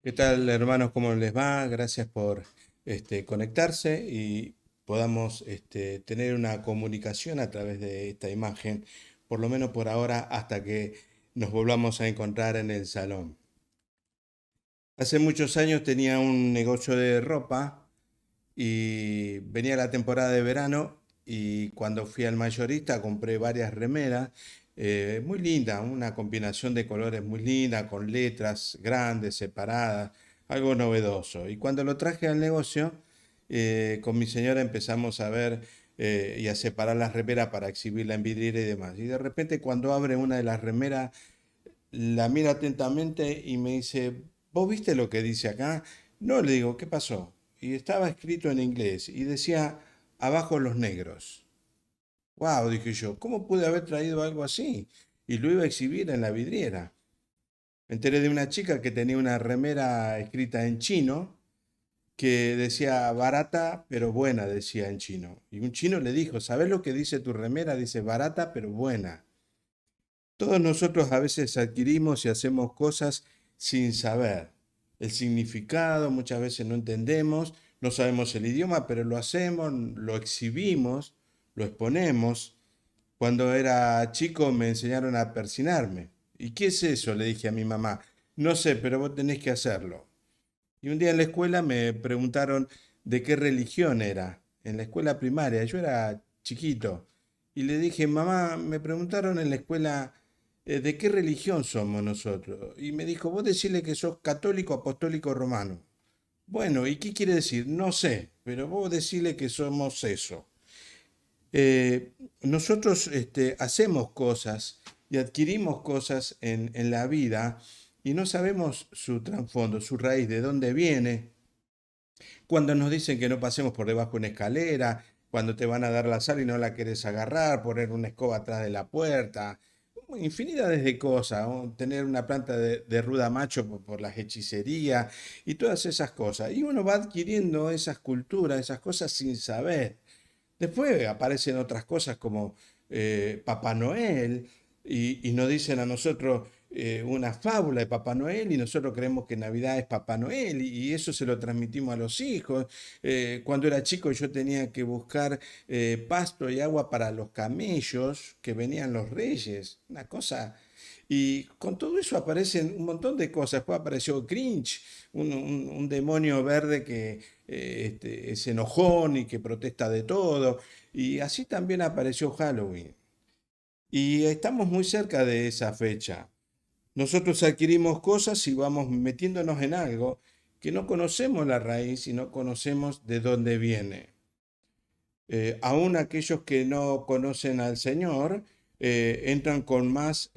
¿Qué tal, hermanos? ¿Cómo les va? Gracias por conectarse y podamos tener una comunicación a través de esta imagen, por lo menos por ahora, hasta que nos volvamos a encontrar en el salón. Hace muchos años tenía un negocio de ropa y venía la temporada de verano y cuando fui al mayorista compré varias remeras muy lindas, una combinación de colores muy linda, con letras grandes, separadas, algo novedoso. Y cuando lo traje al negocio, con mi señora empezamos a ver y a separar las remeras para exhibirla en vidriera y demás. Y de repente cuando abre una de las remeras, la mira atentamente y me dice, ¿vos viste lo que dice acá? No, le digo, ¿qué pasó? Y estaba escrito en inglés y decía, abajo los negros. Wow, dije yo, ¿cómo pude haber traído algo así? Y lo iba a exhibir en la vidriera. Me enteré de una chica que tenía una remera escrita en chino que decía barata pero buena, decía en chino. Y un chino le dijo, ¿sabes lo que dice tu remera? Dice barata pero buena. Todos nosotros a veces adquirimos y hacemos cosas sin saber el significado, muchas veces no entendemos, no sabemos el idioma, pero lo hacemos, lo exhibimos, lo exponemos. Cuando era chico me enseñaron a persinarme. ¿Y qué es eso? Le dije a mi mamá. No sé, pero vos tenés que hacerlo. Y un día en la escuela me preguntaron de qué religión era, en la escuela primaria. Yo era chiquito. Y le dije, mamá, me preguntaron en la escuela de qué religión somos nosotros. Y me dijo, vos decirle que sos católico apostólico romano. Bueno, ¿y qué quiere decir? No sé, pero vos decirle que somos eso. Nosotros hacemos cosas y adquirimos cosas en la vida y no sabemos su trasfondo, su raíz, de dónde viene, cuando nos dicen que no pasemos por debajo de una escalera, cuando te van a dar la sal y no la querés agarrar, poner una escoba atrás de la puerta, infinidades de cosas, ¿no? Tener una planta de ruda macho por las hechicerías y todas esas cosas. Y uno va adquiriendo esas culturas, esas cosas sin saber. Después aparecen otras cosas como Papá Noel y nos dicen a nosotros una fábula de Papá Noel y nosotros creemos que Navidad es Papá Noel y eso se lo transmitimos a los hijos. Cuando era chico yo tenía que buscar pasto y agua para los camellos que venían los reyes, una cosa. Y con todo eso aparecen un montón de cosas. Después apareció Grinch, un demonio verde que es enojón y que protesta de todo. Y así también apareció Halloween. Y estamos muy cerca de esa fecha. Nosotros adquirimos cosas y vamos metiéndonos en algo que no conocemos la raíz y no conocemos de dónde viene. Aún aquellos que no conocen al Señor entran con más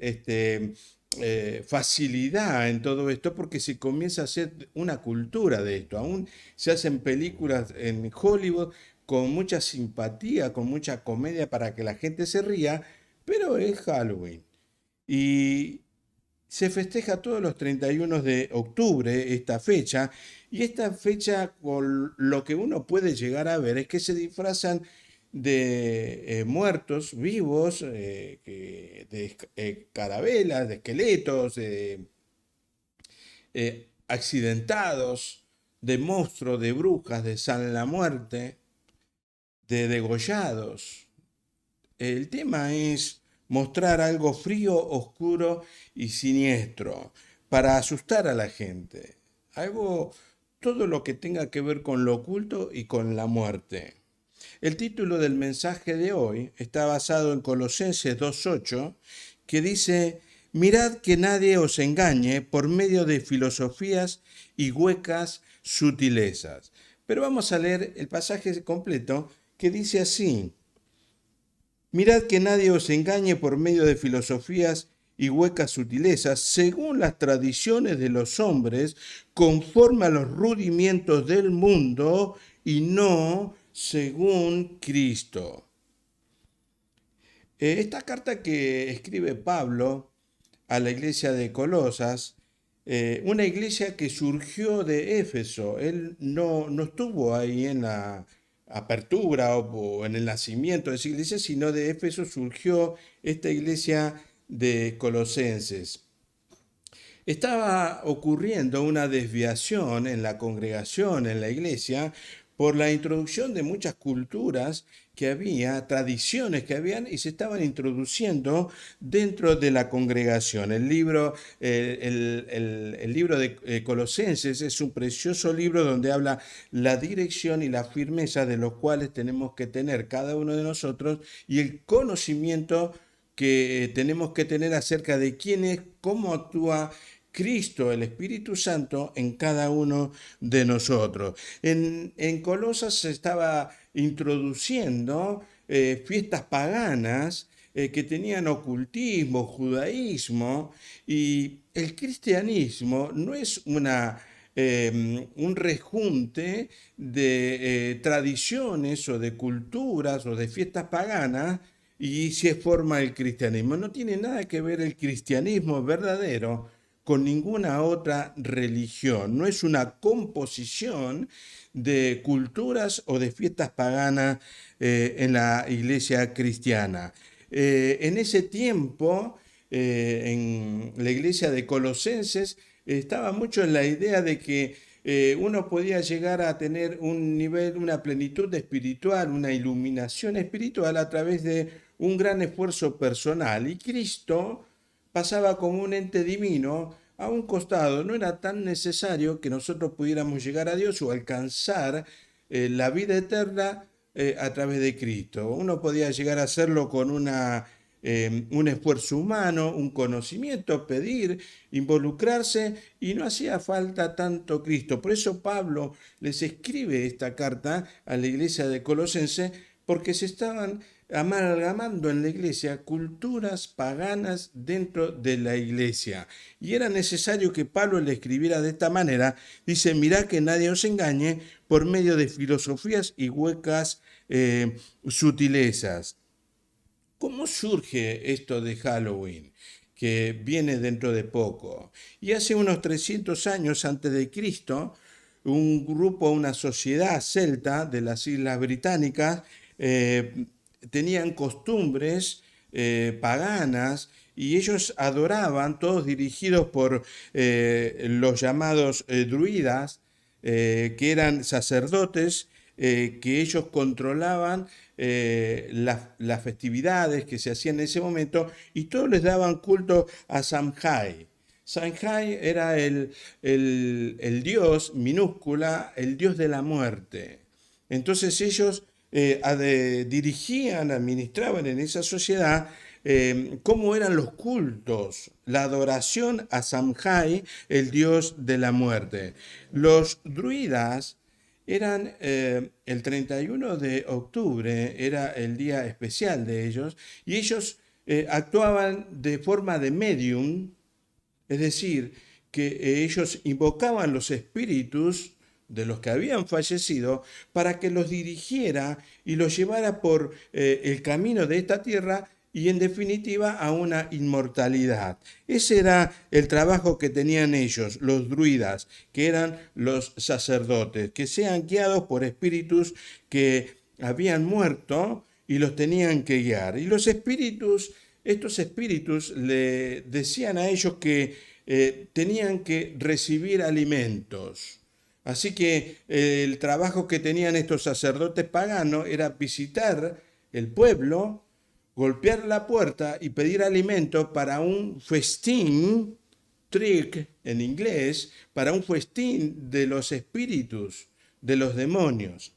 facilidad en todo esto porque se comienza a hacer una cultura de esto. Aún se hacen películas en Hollywood con mucha simpatía, con mucha comedia para que la gente se ría, pero es Halloween. Y se festeja todos los 31 de octubre esta fecha, y esta fecha, con lo que uno puede llegar a ver, es que se disfrazan de muertos vivos, de carabelas, de esqueletos, de accidentados, de monstruos, de brujas, de San la Muerte, de degollados. El tema es mostrar algo frío, oscuro y siniestro para asustar a la gente. Algo, todo lo que tenga que ver con lo oculto y con la muerte. El título del mensaje de hoy está basado en Colosenses 2.8, que dice, mirad que nadie os engañe por medio de filosofías y huecas sutilezas. Pero vamos a leer el pasaje completo que dice así, mirad que nadie os engañe por medio de filosofías y huecas sutilezas, según las tradiciones de los hombres, conforme a los rudimientos del mundo y no según Cristo. Esta carta que escribe Pablo a la iglesia de Colosas, una iglesia que surgió de Éfeso, él no estuvo ahí en la apertura o en el nacimiento de esa iglesia, sino de Éfeso surgió esta iglesia de Colosenses. Estaba ocurriendo una desviación en la congregación, en la iglesia, por la introducción de muchas culturas que había, tradiciones que habían y se estaban introduciendo dentro de la congregación. El libro de Colosenses es un precioso libro donde habla la dirección y la firmeza de los cuales tenemos que tener cada uno de nosotros y el conocimiento que tenemos que tener acerca de quién es, cómo actúa Cristo, el Espíritu Santo, en cada uno de nosotros. En Colosas se estaba introduciendo fiestas paganas que tenían ocultismo, judaísmo, y el cristianismo no es un rejunte de tradiciones o de culturas o de fiestas paganas y se forma el cristianismo. No tiene nada que ver el cristianismo verdadero con ninguna otra religión. No es una composición de culturas o de fiestas paganas en la iglesia cristiana. En ese tiempo, en la iglesia de Colosenses, estaba mucho en la idea de que uno podía llegar a tener un nivel, una plenitud espiritual, una iluminación espiritual a través de un gran esfuerzo personal. Y Cristo pasaba como un ente divino a un costado. No era tan necesario que nosotros pudiéramos llegar a Dios o alcanzar la vida eterna a través de Cristo. Uno podía llegar a hacerlo con un esfuerzo humano, un conocimiento, pedir, involucrarse, y no hacía falta tanto Cristo. Por eso Pablo les escribe esta carta a la iglesia de Colosense, porque se estaban amalgamando en la iglesia culturas paganas dentro de la iglesia. Y era necesario que Pablo le escribiera de esta manera. Dice, mirá que nadie os engañe por medio de filosofías y huecas sutilezas. ¿Cómo surge esto de Halloween? Que viene dentro de poco. Y hace unos 300 años antes de Cristo, un grupo, una sociedad celta de las Islas Británicas, tenían costumbres paganas y ellos adoraban, todos dirigidos por los llamados druidas, que eran sacerdotes que ellos controlaban las festividades que se hacían en ese momento y todos les daban culto a Samhain. Samhain era el dios minúscula, el dios de la muerte. Entonces ellos dirigían, administraban en esa sociedad cómo eran los cultos, la adoración a Samhain, el dios de la muerte. Los druidas eran el 31 de octubre, era el día especial de ellos, y ellos actuaban de forma de medium, es decir, que ellos invocaban los espíritus de los que habían fallecido para que los dirigiera y los llevara por el camino de esta tierra y en definitiva a una inmortalidad. Ese era el trabajo que tenían ellos, los druidas, que eran los sacerdotes, que sean guiados por espíritus que habían muerto y los tenían que guiar. Y los espíritus, estos espíritus le decían a ellos que tenían que recibir alimentos. Así que el trabajo que tenían estos sacerdotes paganos era visitar el pueblo, golpear la puerta y pedir alimento para un festín, trick en inglés, para un festín de los espíritus, de los demonios.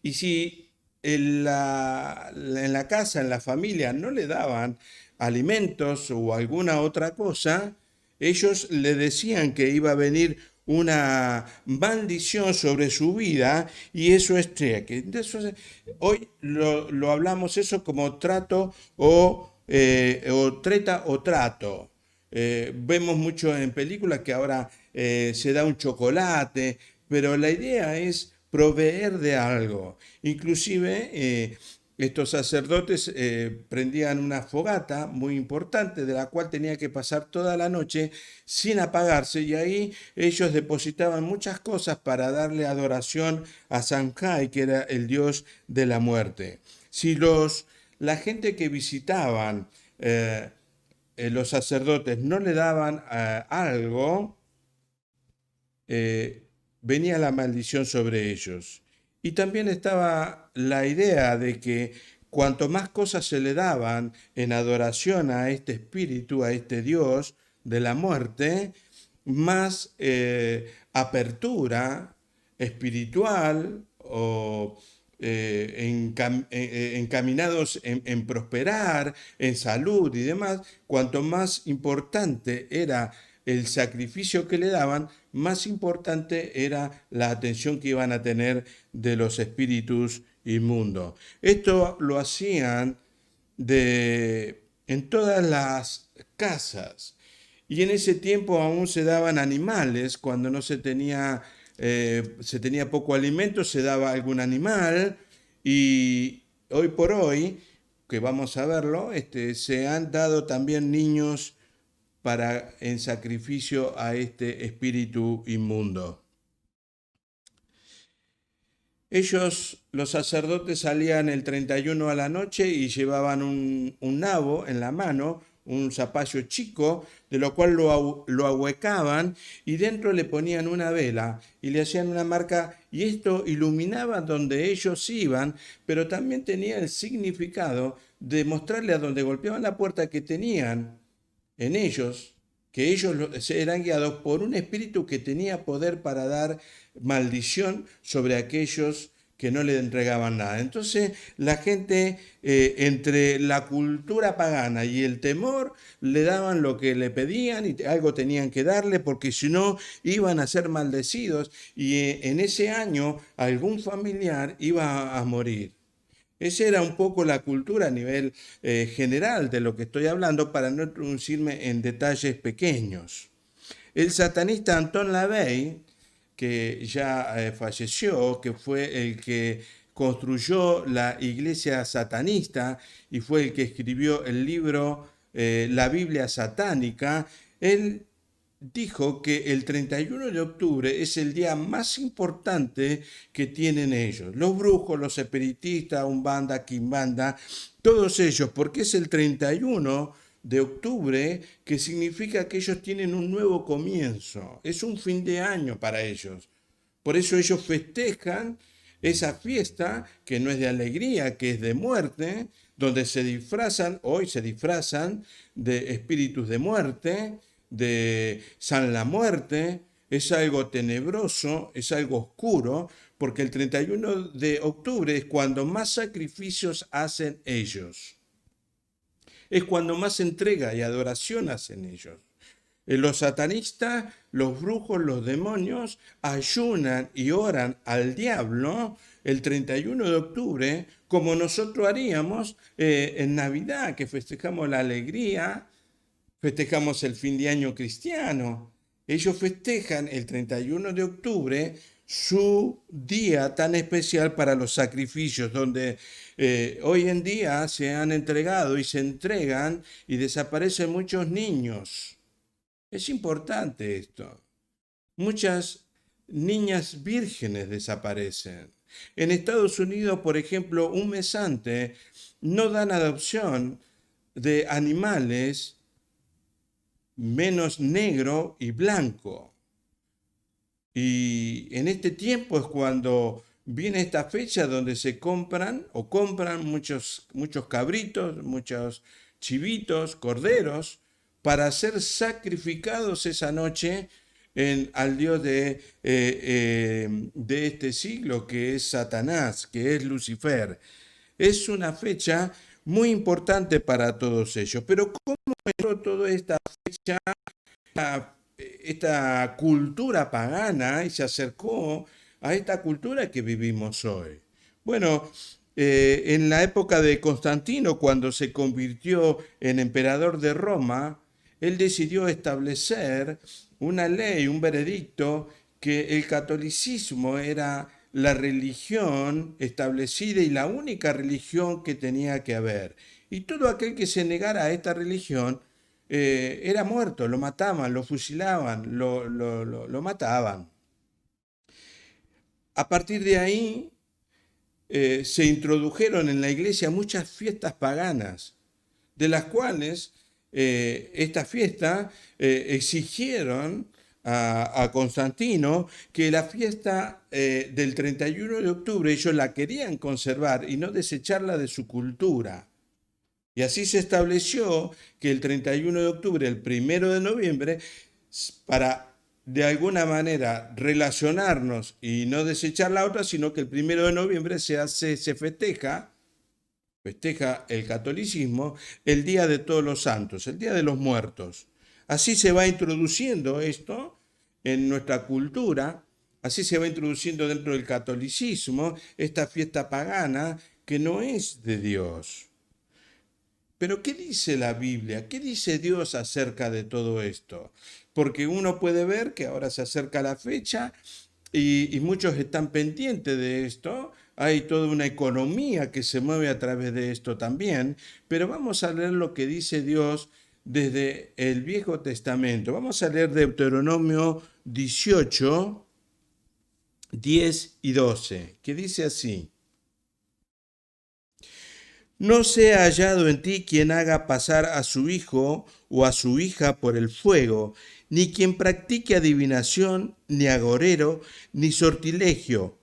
Y si en la casa, en la familia, no le daban alimentos o alguna otra cosa, ellos le decían que iba a venir una maldición sobre su vida y eso es cheque. Entonces, hoy lo hablamos eso como trato o treta o trato. Vemos mucho en películas que ahora se da un chocolate, pero la idea es proveer de algo. Inclusive estos sacerdotes prendían una fogata muy importante de la cual tenía que pasar toda la noche sin apagarse y ahí ellos depositaban muchas cosas para darle adoración a Samhain, que era el dios de la muerte. Si la gente que visitaban los sacerdotes no le daban algo, venía la maldición sobre ellos. Y también estaba la idea de que cuanto más cosas se le daban en adoración a este espíritu, a este Dios de la muerte, más apertura espiritual o encaminados en prosperar, en salud y demás, cuanto más importante era el sacrificio que le daban, más importante era la atención que iban a tener de los espíritus inmundos. Esto lo hacían en todas las casas. Y en ese tiempo aún se daban animales, cuando no se tenía poco alimento, se daba algún animal. Y hoy por hoy, que vamos a verlo, se han dado también niños en sacrificio a este espíritu inmundo. Ellos, los sacerdotes, salían el 31 a la noche y llevaban un nabo en la mano, un zapallo chico, de lo cual lo ahuecaban y dentro le ponían una vela y le hacían una marca y esto iluminaba donde ellos iban, pero también tenía el significado de mostrarle a donde golpeaban la puerta que tenían en ellos, que ellos eran guiados por un espíritu que tenía poder para dar maldición sobre aquellos que no le entregaban nada. Entonces la gente, entre la cultura pagana y el temor, le daban lo que le pedían y algo tenían que darle porque si no iban a ser maldecidos y en ese año algún familiar iba a morir. Esa era un poco la cultura a nivel general de lo que estoy hablando para no introducirme en detalles pequeños. El satanista Anton LaVey, que ya falleció, que fue el que construyó la iglesia satanista y fue el que escribió el libro La Biblia Satánica, él dijo que el 31 de octubre es el día más importante que tienen ellos. Los brujos, los espiritistas, Umbanda, Quimbanda, todos ellos, porque es el 31 de octubre, que significa que ellos tienen un nuevo comienzo. Es un fin de año para ellos. Por eso ellos festejan esa fiesta que no es de alegría, que es de muerte, donde hoy se disfrazan de espíritus de muerte, de San la Muerte. Es algo tenebroso, es algo oscuro, porque el 31 de octubre es cuando más sacrificios hacen ellos. Es cuando más entrega y adoración hacen ellos. Los satanistas, los brujos, los demonios ayunan y oran al diablo el 31 de octubre, como nosotros haríamos en Navidad, que festejamos la alegría, festejamos el fin de año cristiano. Ellos festejan el 31 de octubre su día tan especial para los sacrificios, donde hoy en día se han entregado y se entregan y desaparecen muchos niños. Es importante esto. Muchas niñas vírgenes desaparecen. En Estados Unidos, por ejemplo, un mes antes no dan adopción de animales menos negro y blanco. Y en este tiempo es cuando viene esta fecha donde se compran muchos cabritos, muchos chivitos, corderos, para ser sacrificados esa noche al Dios de este siglo, que es Satanás, que es Lucifer. Es una fecha muy importante para todos ellos. Pero ¿cómo entró toda esta fecha, esta cultura pagana y se acercó a esta cultura que vivimos hoy? Bueno, en la época de Constantino, cuando se convirtió en emperador de Roma, él decidió establecer una ley, un veredicto, que el catolicismo era la religión establecida y la única religión que tenía que haber. Y todo aquel que se negara a esta religión era muerto, lo mataban, lo fusilaban, lo mataban. A partir de ahí se introdujeron en la iglesia muchas fiestas paganas, de las cuales esta fiesta, exigieron a Constantino que la fiesta del 31 de octubre ellos la querían conservar y no desecharla de su cultura. Y así se estableció que el 31 de octubre, el 1 de noviembre, para de alguna manera relacionarnos y no desechar la otra, sino que el 1 de noviembre se festeja el catolicismo el Día de Todos los Santos, el Día de los Muertos. Así se va introduciendo esto en nuestra cultura, así se va introduciendo dentro del catolicismo esta fiesta pagana que no es de Dios. Pero ¿qué dice la Biblia? ¿Qué dice Dios acerca de todo esto? Porque uno puede ver que ahora se acerca la fecha y muchos están pendientes de esto. Hay toda una economía que se mueve a través de esto también. Pero vamos a leer lo que dice Dios desde el Viejo Testamento. Vamos a leer Deuteronomio 18, 10 y 12, que dice así. No sea hallado en ti quien haga pasar a su hijo o a su hija por el fuego, ni quien practique adivinación, ni agorero, ni sortilegio,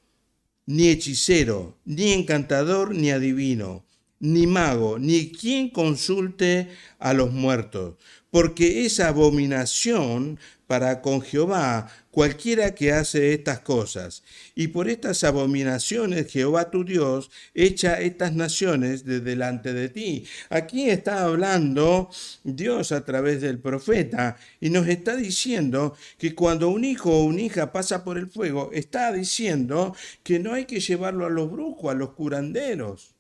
ni hechicero, ni encantador, ni adivino, ni mago, ni quien consulte a los muertos, porque es abominación para con Jehová cualquiera que hace estas cosas. Y por estas abominaciones Jehová tu Dios echa estas naciones de delante de ti. Aquí está hablando Dios a través del profeta y nos está diciendo que cuando un hijo o una hija pasa por el fuego, está diciendo que no hay que llevarlo a los brujos, a los curanderos.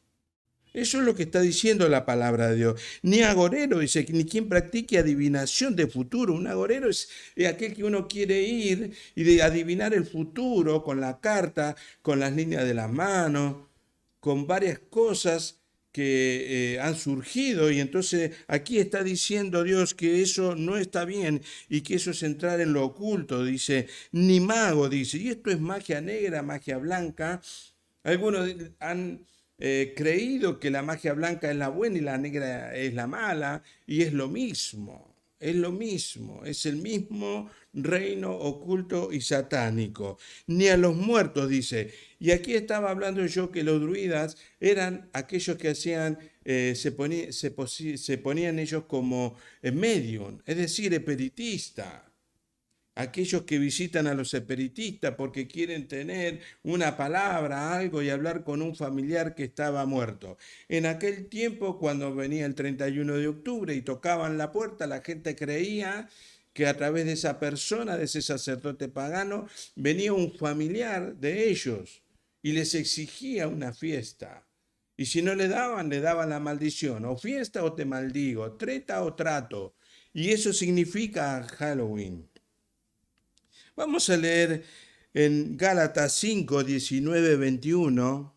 Eso es lo que está diciendo la palabra de Dios. Ni agorero, dice, ni quien practique adivinación de futuro. Un agorero es aquel que uno quiere ir y de adivinar el futuro con la carta, con las líneas de las manos, con varias cosas que han surgido. Y entonces aquí está diciendo Dios que eso no está bien y que eso es entrar en lo oculto, dice, ni mago, dice. Y esto es magia negra, magia blanca. Algunos han creído que la magia blanca es la buena y la negra es la mala, y es lo mismo, es el mismo reino oculto y satánico. Ni a los muertos, dice. Y aquí estaba hablando yo que los druidas eran aquellos que hacían, se ponían ellos como medium, es decir, espiritista. Aquellos que visitan a los espiritistas porque quieren tener una palabra, algo y hablar con un familiar que estaba muerto. En aquel tiempo, cuando venía el 31 de octubre y tocaban la puerta, la gente creía que a través de esa persona, de ese sacerdote pagano, venía un familiar de ellos y les exigía una fiesta. Y si no le daban la maldición, o fiesta o te maldigo, treta o trato. Y eso significa Halloween. Vamos a leer en Gálatas 5, 19, 21,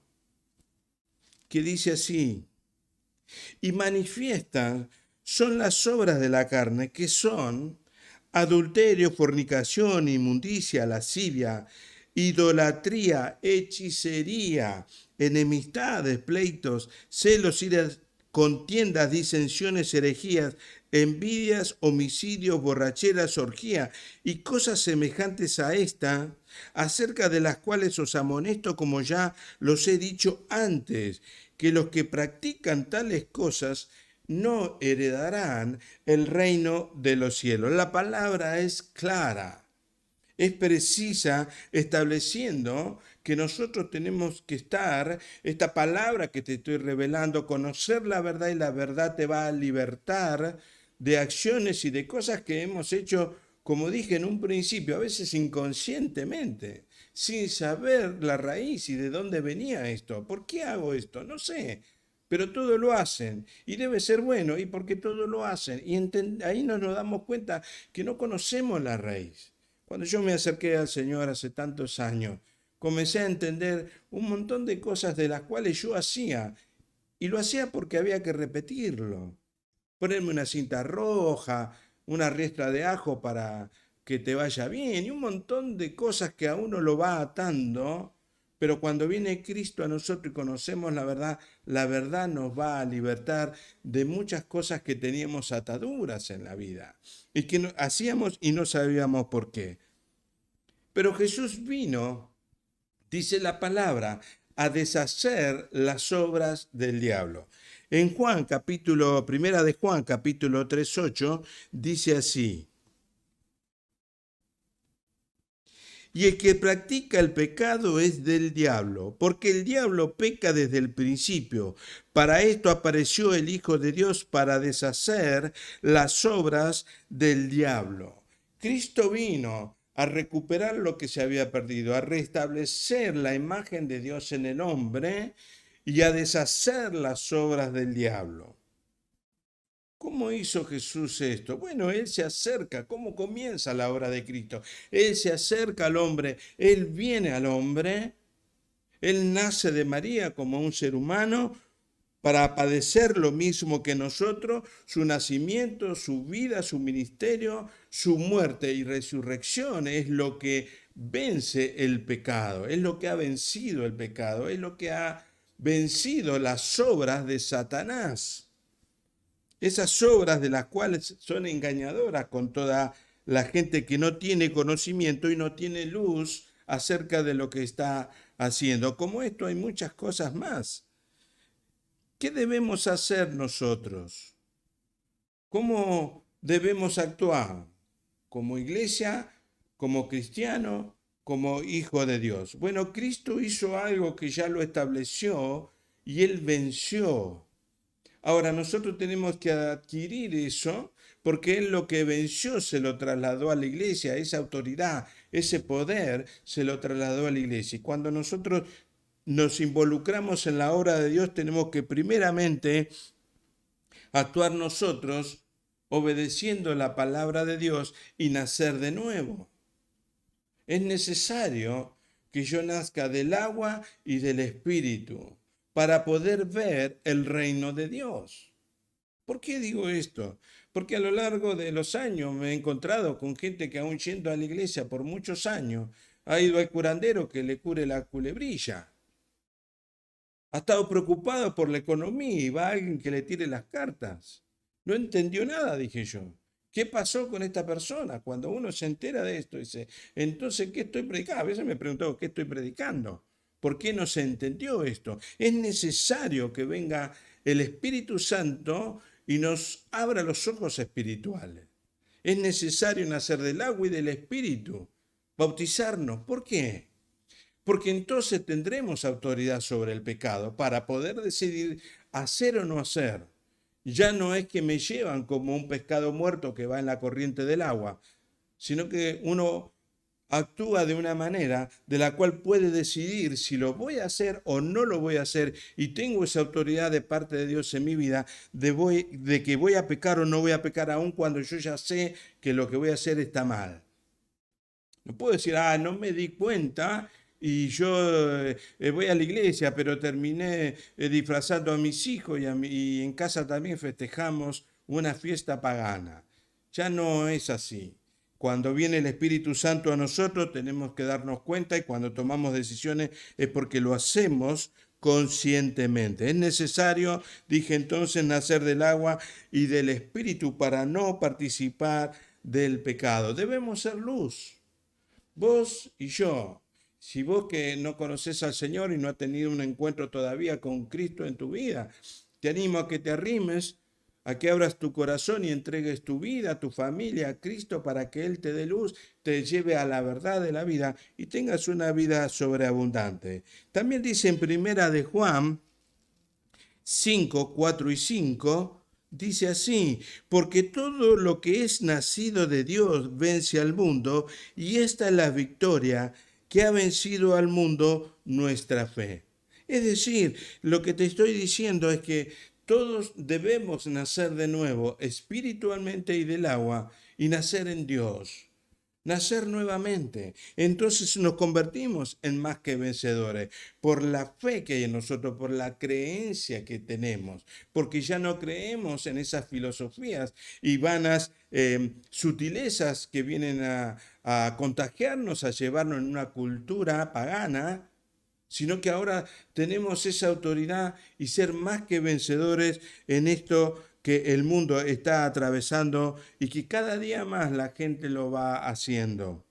que dice así, y manifiestan son las obras de la carne, que son adulterio, fornicación, inmundicia, lascivia, idolatría, hechicería, enemistades, pleitos, celos, iras, contiendas, disensiones, herejías, envidias, homicidios, borracheras, orgía y cosas semejantes a esta, acerca de las cuales os amonesto como ya los he dicho antes, que los que practican tales cosas no heredarán el reino de los cielos. La palabra es clara, es precisa, estableciendo que nosotros tenemos que estar, esta palabra que te estoy revelando, conocer la verdad y la verdad te va a libertar de acciones y de cosas que hemos hecho, como dije en un principio, a veces inconscientemente, sin saber la raíz y de dónde venía esto. ¿Por qué hago esto? No sé. Pero todo lo hacen y debe ser bueno y porque todo lo hacen. Y ahí nos damos cuenta que no conocemos la raíz. Cuando yo me acerqué al Señor hace tantos años, comencé a entender un montón de cosas de las cuales yo hacía. Y lo hacía porque había que repetirlo. Ponerme una cinta roja, una riestra de ajo para que te vaya bien y un montón de cosas que a uno lo va atando Pero cuando viene Cristo a nosotros y conocemos la verdad nos va a libertar de muchas cosas que teníamos ataduras en la vida y que hacíamos y no sabíamos por qué. Pero Jesús vino, dice la palabra, a deshacer las obras del diablo. En primera de Juan, capítulo 3:8, dice así: y el que practica el pecado es del diablo, porque el diablo peca desde el principio. Para esto apareció el Hijo de Dios, para deshacer las obras del diablo. Cristo vino a recuperar lo que se había perdido, a restablecer la imagen de Dios en el hombre y a deshacer las obras del diablo. ¿Cómo hizo Jesús esto? Bueno, Él se acerca. ¿Cómo comienza la obra de Cristo? Él se acerca al hombre, Él viene al hombre, Él nace de María como un ser humano para padecer lo mismo que nosotros, su nacimiento, su vida, su ministerio, su muerte y resurrección es lo que vence el pecado, es lo que ha vencido el pecado, es lo que ha vencido las obras de Satanás. Esas obras de las cuales son engañadoras con toda la gente que no tiene conocimiento y no tiene luz acerca de lo que está haciendo. Como esto hay muchas cosas más. ¿Qué debemos hacer nosotros? ¿Cómo debemos actuar? Como iglesia, como cristiano, como hijo de Dios. Bueno, Cristo hizo algo que ya lo estableció y Él venció. Ahora nosotros tenemos que adquirir eso porque Él lo que venció se lo trasladó a la iglesia, esa autoridad, ese poder se lo trasladó a la iglesia. Y cuando nosotros nos involucramos en la obra de Dios tenemos que primeramente actuar nosotros obedeciendo la palabra de Dios y nacer de nuevo. Es necesario que yo nazca del agua y del Espíritu para poder ver el reino de Dios. ¿Por qué digo esto? Porque a lo largo de los años me he encontrado con gente que aún yendo a la iglesia por muchos años ha ido al curandero que le cure la culebrilla. Ha estado preocupado por la economía y va alguien que le tire las cartas. No entendió nada, dije yo. ¿Qué pasó con esta persona? Cuando uno se entera de esto, dice, entonces, ¿qué estoy predicando? A veces me pregunto, ¿qué estoy predicando? ¿Por qué no se entendió esto? Es necesario que venga el Espíritu Santo y nos abra los ojos espirituales. Es necesario nacer del agua y del Espíritu, bautizarnos. ¿Por qué? Porque entonces tendremos autoridad sobre el pecado para poder decidir hacer o no hacer. Ya no es que me llevan como un pescado muerto que va en la corriente del agua, sino que uno actúa de una manera de la cual puede decidir si lo voy a hacer o no lo voy a hacer y tengo esa autoridad de parte de Dios en mi vida de que voy a pecar o no voy a pecar aun cuando yo ya sé que lo que voy a hacer está mal. No puedo decir, no me di cuenta y yo voy a la iglesia, pero terminé disfrazando a mis hijos y en casa también festejamos una fiesta pagana. Ya no es así. Cuando viene el Espíritu Santo a nosotros tenemos que darnos cuenta y cuando tomamos decisiones es porque lo hacemos conscientemente. Es necesario, dije entonces, nacer del agua y del Espíritu para no participar del pecado. Debemos ser luz. Vos y yo, si vos que no conoces al Señor y no has tenido un encuentro todavía con Cristo en tu vida, te animo a que te arrimes, a que abras tu corazón y entregues tu vida, tu familia a Cristo para que Él te dé luz, te lleve a la verdad de la vida y tengas una vida sobreabundante. También dice en primera de Juan 5, 4 y 5, dice así, porque todo lo que es nacido de Dios vence al mundo, y esta es la victoria que ha vencido al mundo, nuestra fe. Es decir, lo que te estoy diciendo es que todos debemos nacer de nuevo espiritualmente y del agua y nacer en Dios. Nacer nuevamente. Entonces nos convertimos en más que vencedores por la fe que hay en nosotros, por la creencia que tenemos, porque ya no creemos en esas filosofías y vanas sutilezas que vienen a contagiarnos, a llevarnos en una cultura pagana, sino que ahora tenemos esa autoridad y ser más que vencedores en esto que el mundo está atravesando y que cada día más la gente lo va haciendo.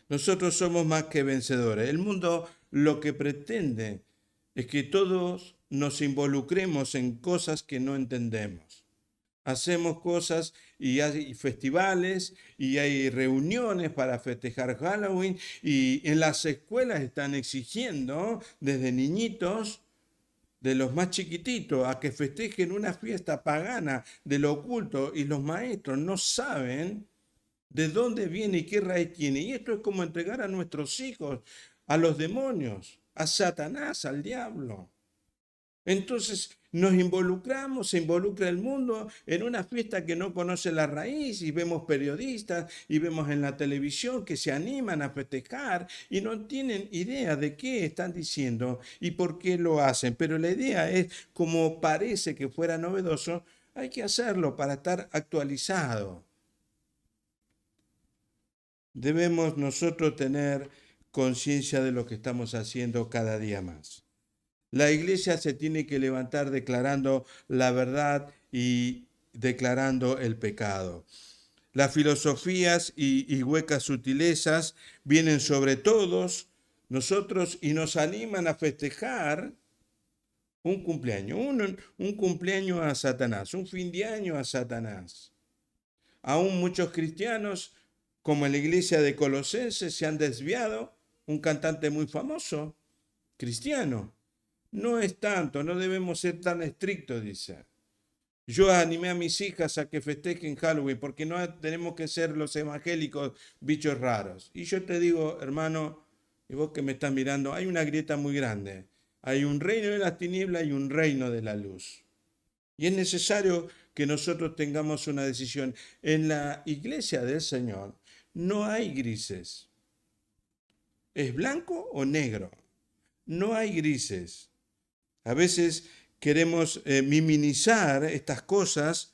Nosotros somos más que vencedores. El mundo lo que pretende es que todos nos involucremos en cosas que no entendemos. Hacemos cosas y hay festivales y hay reuniones para festejar Halloween y en las escuelas están exigiendo desde niñitos, de los más chiquititos, a que festejen una fiesta pagana de lo oculto y los maestros no saben de dónde viene y qué raíz tiene. Y esto es como entregar a nuestros hijos a los demonios, a Satanás, al diablo. Entonces nos involucramos, se involucra el mundo en una fiesta que no conoce la raíz y vemos periodistas y vemos en la televisión que se animan a festejar y no tienen idea de qué están diciendo y por qué lo hacen. Pero la idea es, como parece que fuera novedoso, hay que hacerlo para estar actualizado. Debemos nosotros tener conciencia de lo que estamos haciendo cada día más. La iglesia se tiene que levantar declarando la verdad y declarando el pecado. Las filosofías y huecas sutilezas vienen sobre todos nosotros y nos animan a festejar un cumpleaños, un cumpleaños a Satanás, un fin de año a Satanás. Aún muchos cristianos, como en la iglesia de Colosenses, se han desviado. Un cantante muy famoso, cristiano. No es tanto, no debemos ser tan estrictos, dice. Yo animé a mis hijas a que festejen Halloween porque no tenemos que ser los evangélicos bichos raros. Y yo te digo, hermano, y vos que me estás mirando, hay una grieta muy grande. Hay un reino de las tinieblas y un reino de la luz. Y es necesario que nosotros tengamos una decisión. En la iglesia del Señor no hay grises. ¿Es blanco o negro? No hay grises. A veces queremos minimizar estas cosas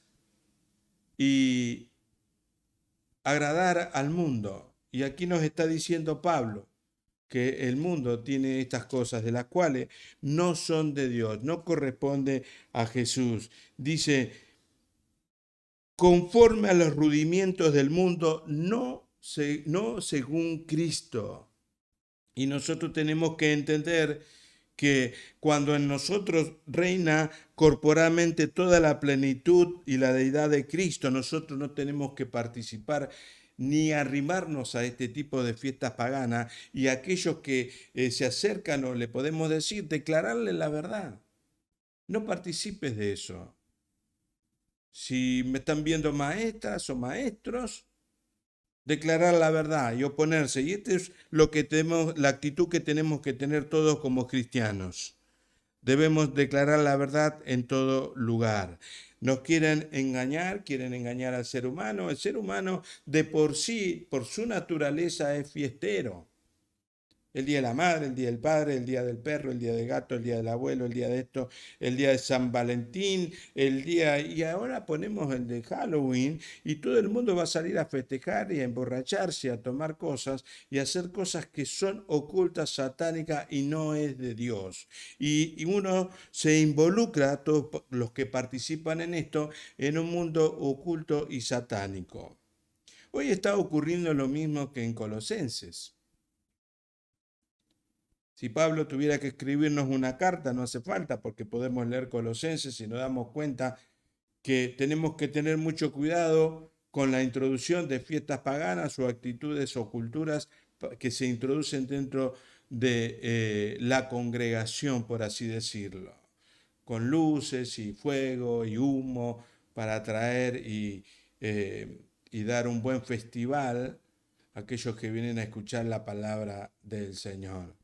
y agradar al mundo. Y aquí nos está diciendo Pablo que el mundo tiene estas cosas de las cuales no son de Dios, no corresponde a Jesús. Dice, conforme a los rudimientos del mundo, no según Cristo. Y nosotros tenemos que entender que cuando en nosotros reina corporalmente toda la plenitud y la deidad de Cristo, nosotros no tenemos que participar ni arrimarnos a este tipo de fiestas paganas y a aquellos que se acercan o le podemos decir, declararle la verdad. No participes de eso. Si me están viendo maestras o maestros, declarar la verdad y oponerse. Y esta es lo que tenemos, la actitud que tenemos que tener todos como cristianos. Debemos declarar la verdad en todo lugar. Nos quieren engañar al ser humano. El ser humano de por sí, por su naturaleza, es fiestero. El día de la madre, el día del padre, el día del perro, el día del gato, el día del abuelo, el día de esto, el día de San Valentín, el día... Y ahora ponemos el de Halloween y todo el mundo va a salir a festejar y a emborracharse, a tomar cosas y a hacer cosas que son ocultas, satánicas y no es de Dios. Y uno se involucra, todos los que participan en esto, en un mundo oculto y satánico. Hoy está ocurriendo lo mismo que en Colosenses. Si Pablo tuviera que escribirnos una carta, no hace falta porque podemos leer Colosenses y nos damos cuenta que tenemos que tener mucho cuidado con la introducción de fiestas paganas o actitudes o culturas que se introducen dentro de la congregación, por así decirlo, con luces y fuego y humo para atraer y dar un buen festival a aquellos que vienen a escuchar la palabra del Señor.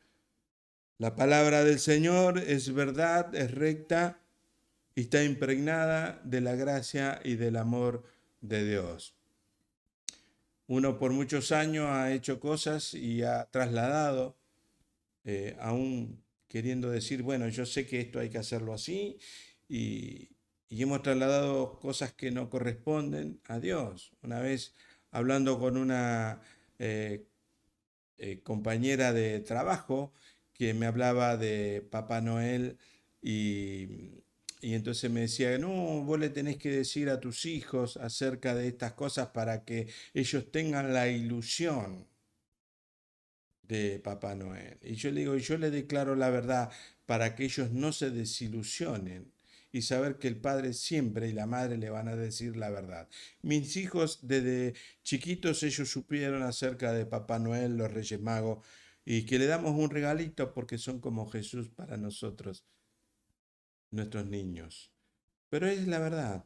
La palabra del Señor es verdad, es recta y está impregnada de la gracia y del amor de Dios. Uno por muchos años ha hecho cosas y ha trasladado, aún queriendo decir, bueno, yo sé que esto hay que hacerlo así, y hemos trasladado cosas que no corresponden a Dios. Una vez hablando con una compañera de trabajo que me hablaba de Papá Noel y entonces me decía, no, vos le tenés que decir a tus hijos acerca de estas cosas para que ellos tengan la ilusión de Papá Noel. Y yo le digo, yo le declaro la verdad para que ellos no se desilusionen y saber que el padre siempre y la madre le van a decir la verdad. Mis hijos desde chiquitos ellos supieron acerca de Papá Noel, los Reyes Magos y que le damos un regalito porque son como Jesús para nosotros, nuestros niños. Pero es la verdad.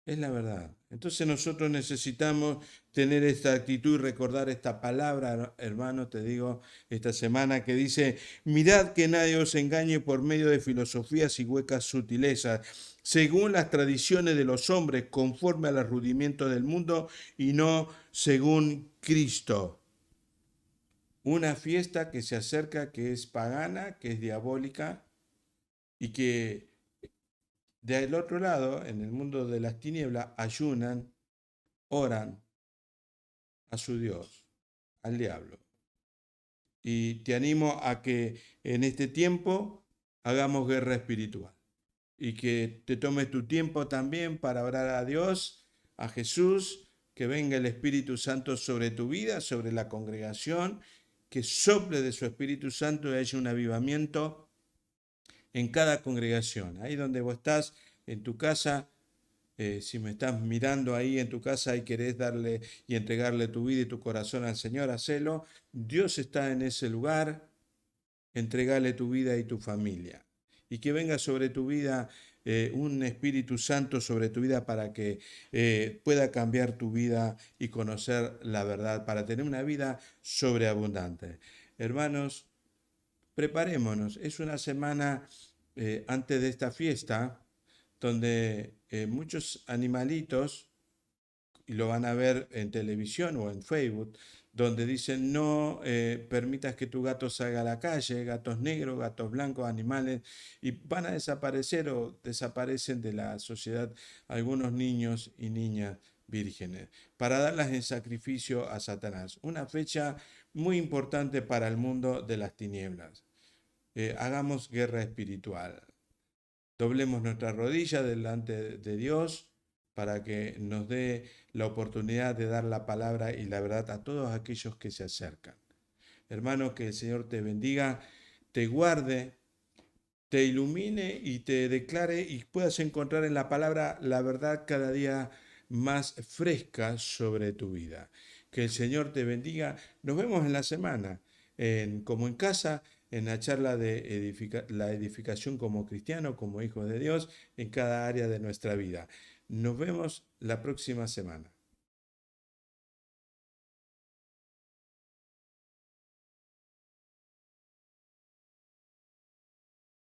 Es la verdad. Entonces nosotros necesitamos tener esta actitud y recordar esta palabra, hermano, te digo, esta semana que dice, mirad que nadie os engañe por medio de filosofías y huecas sutilezas, según las tradiciones de los hombres, conforme a los rudimientos del mundo y no según Cristo. Una fiesta que se acerca, que es pagana, que es diabólica y que del otro lado, en el mundo de las tinieblas, ayunan, oran a su Dios, al diablo. Y te animo a que en este tiempo hagamos guerra espiritual y que te tomes tu tiempo también para orar a Dios, a Jesús, que venga el Espíritu Santo sobre tu vida, sobre la congregación, que sople de su Espíritu Santo y haya un avivamiento en cada congregación. Ahí donde vos estás, en tu casa, si me estás mirando ahí en tu casa y querés darle y entregarle tu vida y tu corazón al Señor, hacelo. Dios está en ese lugar, entregale tu vida y tu familia. Y que venga sobre tu vida un Espíritu Santo sobre tu vida para que pueda cambiar tu vida y conocer la verdad, para tener una vida sobreabundante. Hermanos, preparémonos. Es una semana antes de esta fiesta donde muchos animalitos, y lo van a ver en televisión o en Facebook, donde dicen no permitas que tu gato salga a la calle, gatos negros, gatos blancos, animales, y van a desaparecer o desaparecen de la sociedad algunos niños y niñas vírgenes, para darlas en sacrificio a Satanás. Una fecha muy importante para el mundo de las tinieblas. Hagamos guerra espiritual. Doblemos nuestra rodilla delante de Dios para que nos dé la oportunidad de dar la palabra y la verdad a todos aquellos que se acercan. Hermano, que el Señor te bendiga, te guarde, te ilumine y te declare y puedas encontrar en la palabra la verdad cada día más fresca sobre tu vida. Que el Señor te bendiga. Nos vemos en la semana, como en casa, en la charla de la edificación como cristiano, como hijos de Dios, en cada área de nuestra vida. Nos vemos la próxima semana.